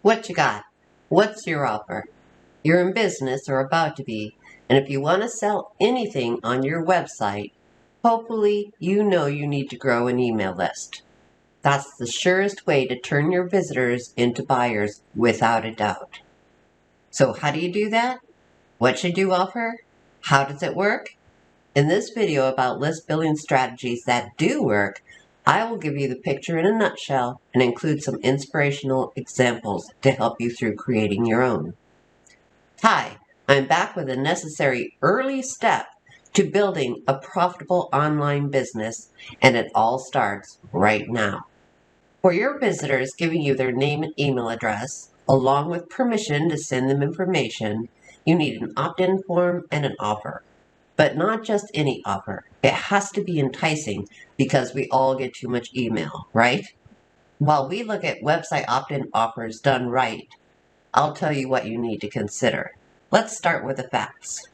What you got? What's your offer? You're in business or about to be, and if you want to sell anything on your website, hopefully you know you need to grow an email list. That's the surest way to turn your visitors into buyers without a doubt. So how do you do that? What should you offer? How does it work? In this video about list building strategies that do work, I will give you the picture in a nutshell and include some inspirational examples to help you through creating your own. Hi, I'm back with a necessary early step to building a profitable online business, and it all starts right now. For your visitors, giving you their name and email address, along with permission to send them information, you need an opt-in form and an offer. But not just any offer. It has to be enticing because we all get too much email, right? While we look at website opt-in offers done right, I'll tell you what you need to consider. Let's start with the facts.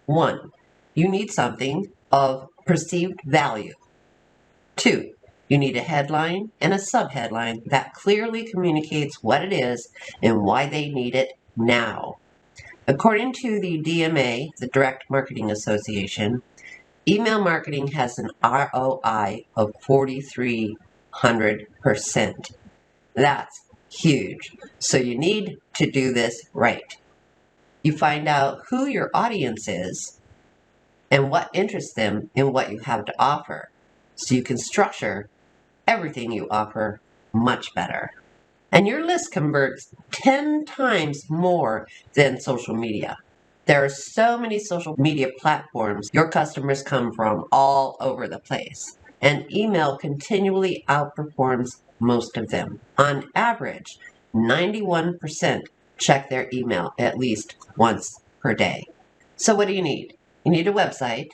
1. You need something of perceived value. 2. You need a headline and a subheadline that clearly communicates what it is and why they need it now. According to the DMA, the Direct Marketing Association, email marketing has an ROI of 4,300%. That's huge. So you need to do this right. You find out who your audience is and what interests them in what you have to offer, so you can structure everything you offer much better. And your list converts 10 times more than social media. There are so many social media platforms your customers come from all over the place, and email continually outperforms most of them. On average, 91% check their email at least once per day. So what do you need? You need a website,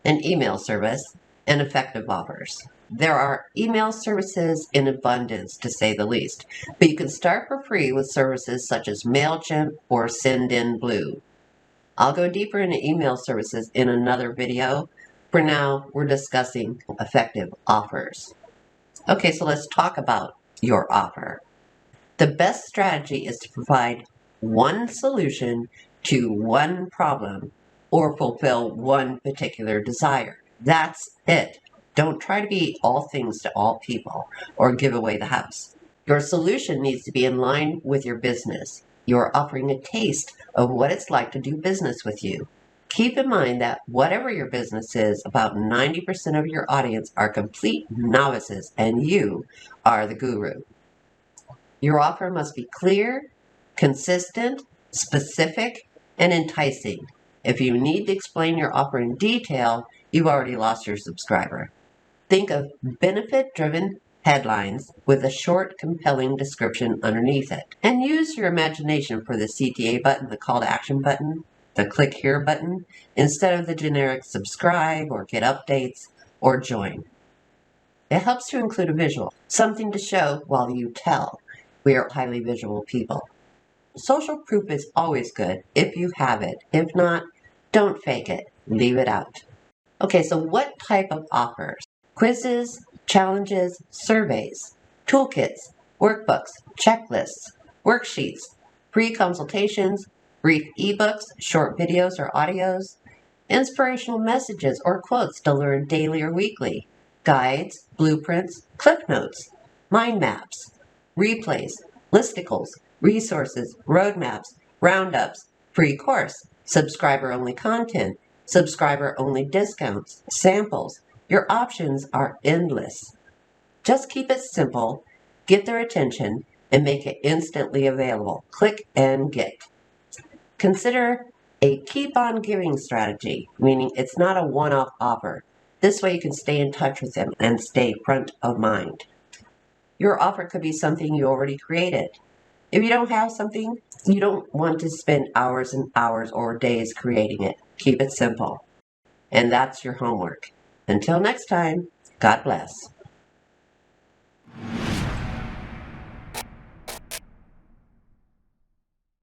an email service, and effective offers. There are email services in abundance, to say the least, but you can start for free with services such as MailChimp or Sendinblue. I'll go deeper into email services in another video. For now, we're discussing effective offers. Okay, so let's talk about your offer. The best strategy is to provide one solution to one problem or fulfill one particular desire. That's it. Don't try to be all things to all people or give away the house. Your solution needs to be in line with your business. You're offering a taste of what it's like to do business with you. Keep in mind that whatever your business is, about 90% of your audience are complete novices, and you are the guru. Your offer must be clear, consistent, specific, and enticing. If you need to explain your offer in detail, you've already lost your subscriber. Think of benefit-driven headlines with a short, compelling description underneath it. And use your imagination for the CTA button, the call to action button, the click here button, instead of the generic subscribe or get updates or join. It helps to include a visual, something to show while you tell. We are highly visual people. Social proof is always good if you have it. If not, don't fake it. Leave it out. Okay, so what type of offers? Quizzes, challenges, surveys, toolkits, workbooks, checklists, worksheets, free consultations, brief ebooks, short videos or audios, inspirational messages or quotes to learn daily or weekly, guides, blueprints, cliff notes, mind maps, replays, listicles, resources, roadmaps, roundups, free course, subscriber-only content, subscriber-only discounts, samples. Your options are endless. Just keep it simple, get their attention, and make it instantly available. Click and get. Consider a keep on giving strategy, meaning it's not a one-off offer. This way you can stay in touch with them and stay front of mind. Your offer could be something you already created. If you don't have something, you don't want to spend hours and hours or days creating it. Keep it simple. And that's your homework. Until next time, God bless.